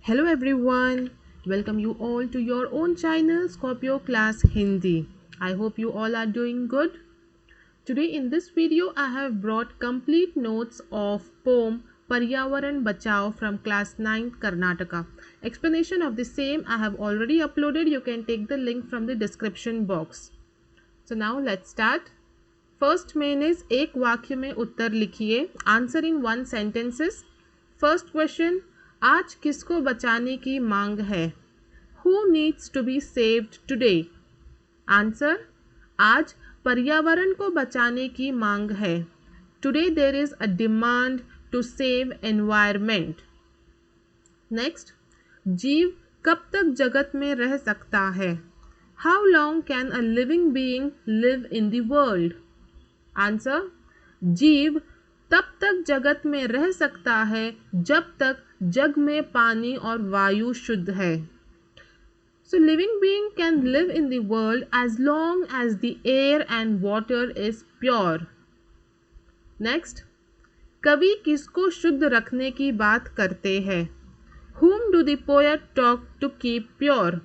Hello everyone, welcome you all to your own channel Scorpio Class Hindi. I hope you all are doing good. Today in this video I have brought complete notes of poem Paryavaran Bachao from class 9 Karnataka. Explanation of the same I have already uploaded. You can take the link from the description box. So now let's start. First main is एक वाक्य में उत्तर लिखिए. Answer in one sentences. First question, आज किसको बचाने की मांग है? Who needs to be saved today? Answer, आज पर्यावरण को बचाने की मांग है. Today there is a demand to save environment. Next, जीव कब तक जगत में रह सकता है? How long can a living being live in the world? Answer, जीव तब तक जगत में रह सकता है जब तक जग में पानी और वायु शुद्ध है. So living being can live in the world as long as the air and water is pure. Next, कवि किसको शुद्ध रखने की बात करते हैं? Whom do the poet talk to keep pure?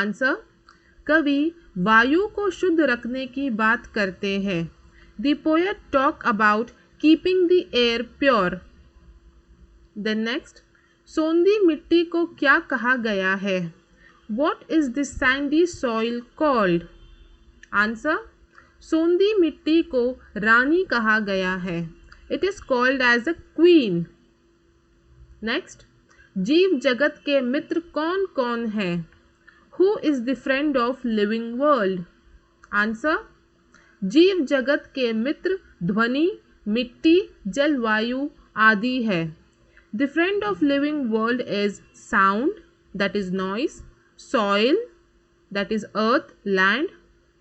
Answer, कवि वायु को शुद्ध रखने की बात करते हैं. The poet talk about keeping the air pure. Then next, सोंधी मिट्टी को क्या कहा गया है? What is the sandy soil called? Answer, सोंधी मिट्टी को रानी कहा गया है. It is called as a queen. Next, जीव जगत के मित्र कौन कौन है? Who is the friend of living world? Answer, जीव जगत के मित्र ध्वनि, मिट्टी, जलवायु आदि है. The friend of living world is sound, that is noise, soil, that is earth, land,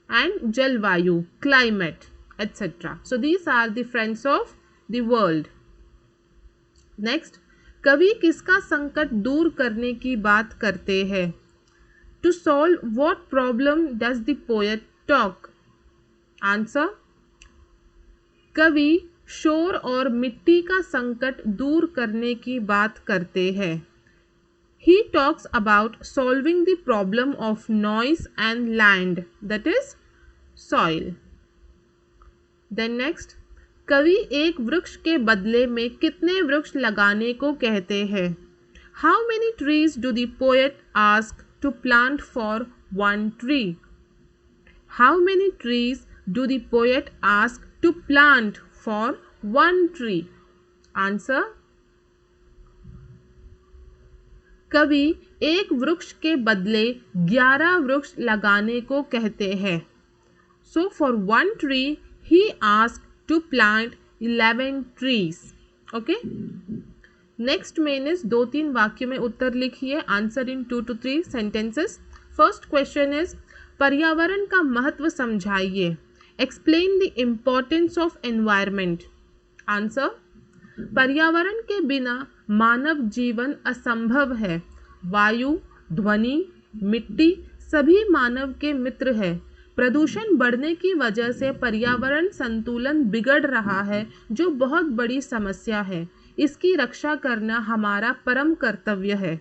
and jalvayu, climate, etc. So these are the friends of the world. Next, कवि किसका संकट दूर करने की बात करते हैं? To solve what problem does the poet talk? Answer, कवि शोर और मिट्टी का संकट दूर करने की बात करते हैं. He talks about solving the problem of noise and land, that is soil. Then next, कवि एक वृक्ष के बदले में कितने वृक्ष लगाने को कहते हैं? How many trees do the poet ask to plant for one tree? How many trees do the poet ask to plant for one tree? Answer, कवि एक वृक्ष के बदले 11 वृक्ष लगाने को कहते हैं. So for one tree he asked to plant 11 trees. Okay. Next main is 2-3 वाक्य में उत्तर लिखिए. Answer in 2 to 3 sentences. First question is, पर्यावरण का महत्व समझाइए. Explain the importance of environment. Answer, पर्यावरण के बिना मानव जीवन असंभव है. वायु, ध्वनि, मिट्टी सभी मानव के मित्र है. प्रदूषण बढ़ने की वजह से पर्यावरण संतुलन बिगड़ रहा है, जो बहुत बड़ी समस्या है. इसकी रक्षा करना हमारा परम कर्तव्य है.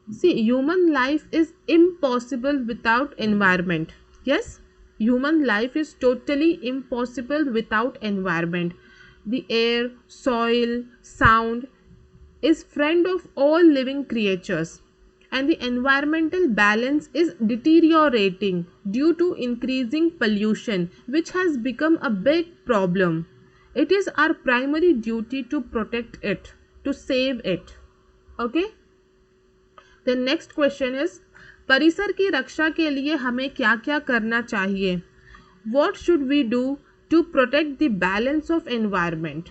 See, human life is impossible without environment. Yes, human life is totally impossible without environment. The air, soil, sound is friend of all living creatures, and the environmental balance is deteriorating due to increasing pollution, which has become a big problem. It is our primary duty to protect it, to save it. Okay. The next question is, परिसर की रक्षा के लिए हमें क्या क्या करना चाहिए? What should we do to protect the balance of environment?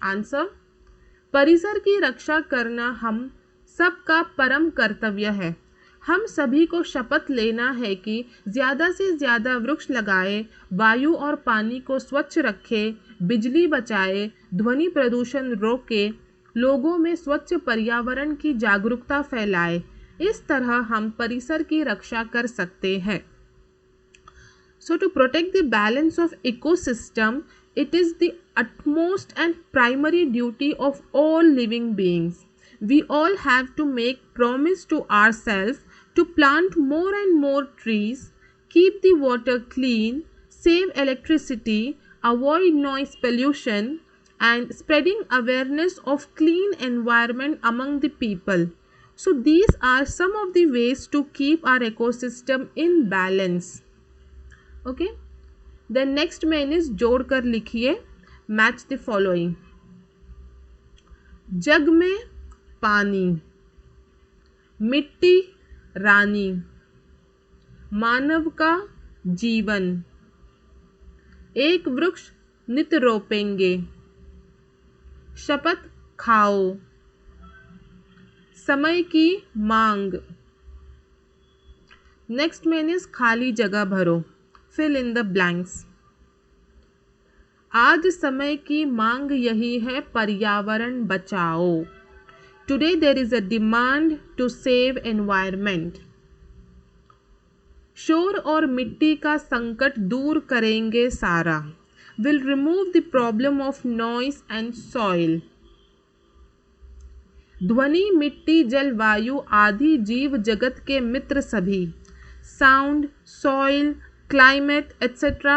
Answer, परिसर की रक्षा करना हम सबका परम कर्तव्य है. हम सभी को शपथ लेना है कि ज़्यादा से ज़्यादा वृक्ष लगाए, वायु और पानी को स्वच्छ रखे, बिजली बचाए, ध्वनि प्रदूषण रोके, लोगों में स्वच्छ पर्यावरण की जागरूकता फैलाए. इस तरह हम परिसर की रक्षा कर सकते हैं. So to protect the balance of ecosystem, it is the utmost and primary duty of all living beings. We all have to make promise to ourselves to plant more and more trees, keep the water clean, save electricity, avoid noise pollution, and spreading awareness of clean environment among the people. So these are some of the ways to keep our ecosystem in balance. Okay. The next main is जोड़ कर लिखिए, match the following. जग में पानी, मिट्टी रानी, मानव का जीवन, एक वृक्ष नित रोपेंगे, शपथ खाओ, समय की मांग. नेक्स्ट मेन इज खाली जगह भरो, फिल इन द ब्लैंक्स. आज समय की मांग यही है, पर्यावरण बचाओ. Today there is a demand to save environment. शोर और मिट्टी का संकट दूर करेंगे सारा. Will remove the problem of noise and soil. ध्वनि मिट्टी जल वायु आदि जीव जगत के मित्र सभी. Sound, soil, climate, etc.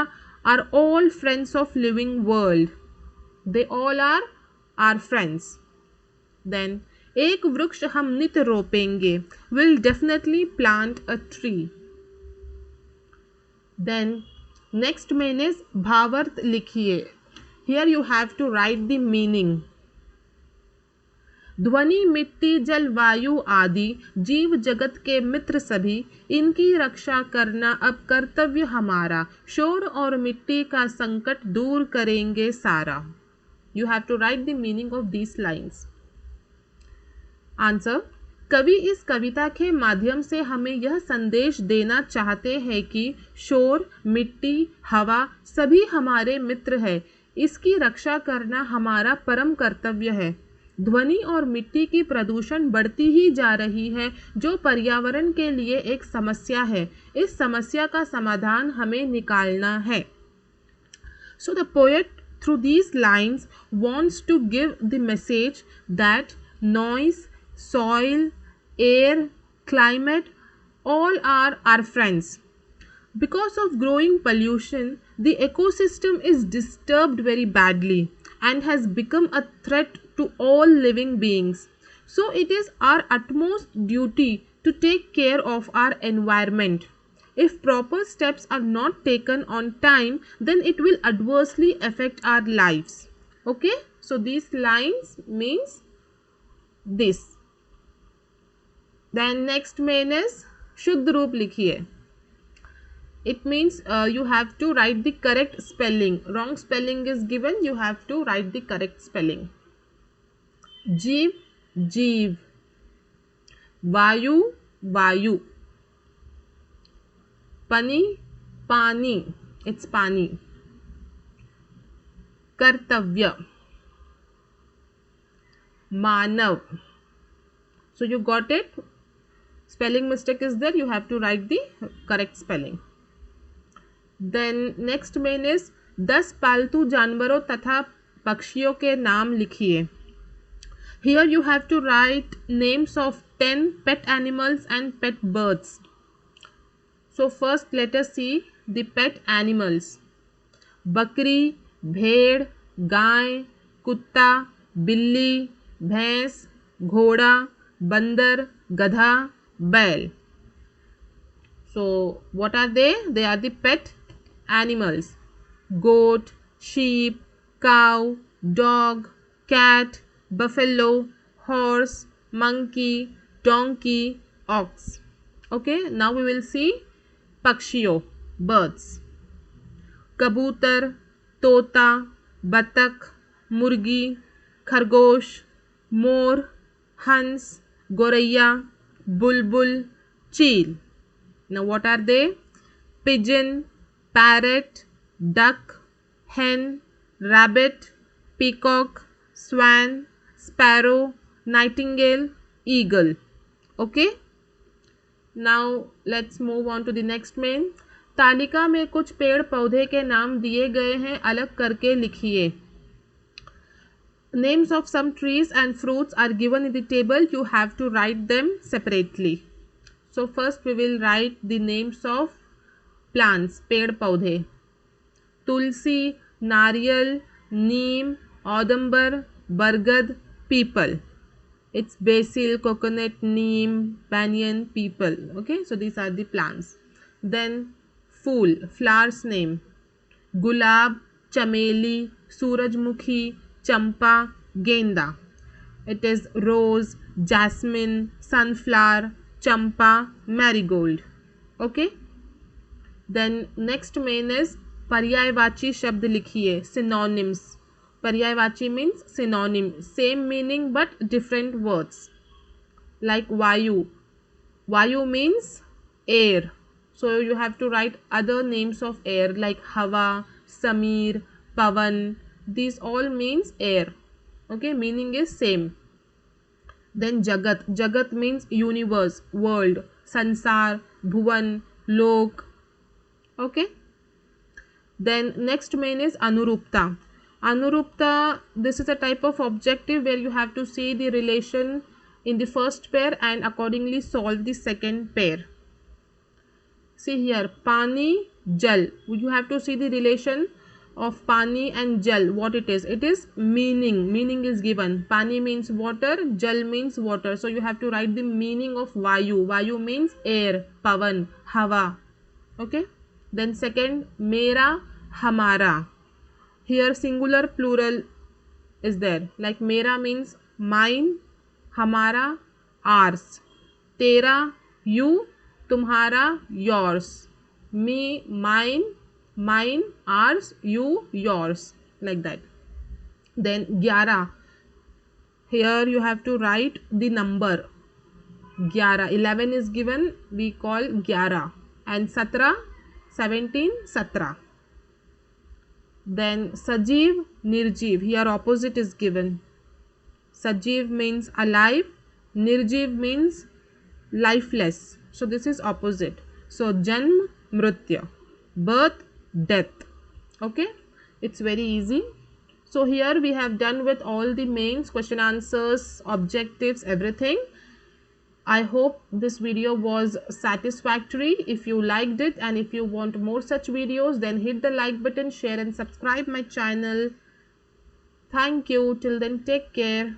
are all friends of living world. They all are our friends. Then एक वृक्ष हम नित रोपेंगे, will definitely plant a tree. Then next main is भावार्थ लिखिए. Here you have to write the meaning. ध्वनि मिट्टी जल वायु आदि जीव जगत के मित्र सभी, इनकी रक्षा करना अब कर्तव्य हमारा. शोर और मिट्टी का संकट दूर करेंगे सारा. You have to write the meaning of these lines. Answer. कवि इस कविता के माध्यम से हमें यह संदेश देना चाहते हैं कि शोर, मिट्टी, हवा सभी हमारे मित्र है. इसकी रक्षा करना हमारा परम कर्तव्य है. ध्वनि और मिट्टी की प्रदूषण बढ़ती ही जा रही है, जो पर्यावरण के लिए एक समस्या है. इस समस्या का समाधान हमें निकालना है. So the poet through these lines wants to give the message that noise, soil, air, climate all are our friends. Because of growing pollution, the ecosystem is disturbed very badly and has become a threat to all living beings. So it is our utmost duty to take care of our environment. If proper steps are not taken on time, then it will adversely affect our lives. Okay, so these lines means this. Then next main is शुद्ध रूप लिखिए. It means you have to write the correct spelling. Wrong spelling is given, you have to write the correct spelling. जीव जीव, वायु वायु, पानी पानी, it's पानी. कर्तव्य, मानव. So you got it. Spelling mistake is there, you have to write the correct spelling. Then next main is 10 पालतू जानवरों तथा पक्षियों के नाम लिखिए. Here you have to write names of 10 pet animals and pet birds. So first let us see the pet animals. बकरी, भेड़, गाय, कुत्ता, बिल्ली, भैंस, घोड़ा, बंदर, गधा, बैल. So what are they? They are the pet animals. Goat, sheep, cow, dog, cat, buffalo, horse, monkey, donkey, ox. Okay, now we will see pakshiyo, birds. कबूतर, तोता, बतख, मुर्गी, खरगोश, मोर, हंस, गोरैया, बुलबुल, चील. Now what are they? Pigeon, parrot, duck, hen, rabbit, peacock, swan, sparrow, nightingale, eagle. Okay, now let's move on to the next main. तालिका में कुछ पेड़ पौधे के नाम दिए गए हैं, अलग करके लिखिए. Names of some trees and fruits are given in the table. You have to write them separately. So first we will write the names of plants, पेड़ पौधे. तुलसी, नारियल, नीम, औदंबर, बरगद, people. It's basil, coconut, neem, banyan, peepal. Okay, so these are the plants. Then fool, flowers name: gulab, chameli, surajmukhi, champa, genda. It is rose, jasmine, sunflower, champa, marigold. Okay. Then next main is पर्यायवाची शब्द लिखिए, synonyms. पर्यायवाची means synonym, same meaning but different words. Like vayu. Vayu means air. So you have to write other names of air like hava, samir, pavan. These all means air. Okay, meaning is same. Then jagat. Jagat means universe, world. Sansar, bhuvan, lok. Okay. Then next main is anurupta. Anurupta, this is a type of objective where you have to see the relation in the first pair and accordingly solve the second pair. See here, pani, jal. You have to see the relation of pani and jal, what it is. It is meaning. Meaning is given. Pani means water, jal means water. So you have to write the meaning of vayu. Vayu means air, pavan, hava. Okay. Then second, mera, hamara. Here singular, plural is there. Like mera means mine, hamara, ours. Tera, you, tumhara, yours. Me, mine, ours, you, yours. Like that. Then 11. Here you have to write the number. 11. 11 is given, we call 11. And 17, 17, Satra. Then Sajiv, Nirjiv. Here opposite is given. Sajiv means alive. Nirjiv means lifeless. So this is opposite. So Janm, Mritya. Birth, death. Okay. It's very easy. So here we have done with all the mains, question answers, objectives, everything. I hope this video was satisfactory. If you liked it and if you want more such videos, then hit the like button, share and subscribe my channel. Thank you. Till then, take care.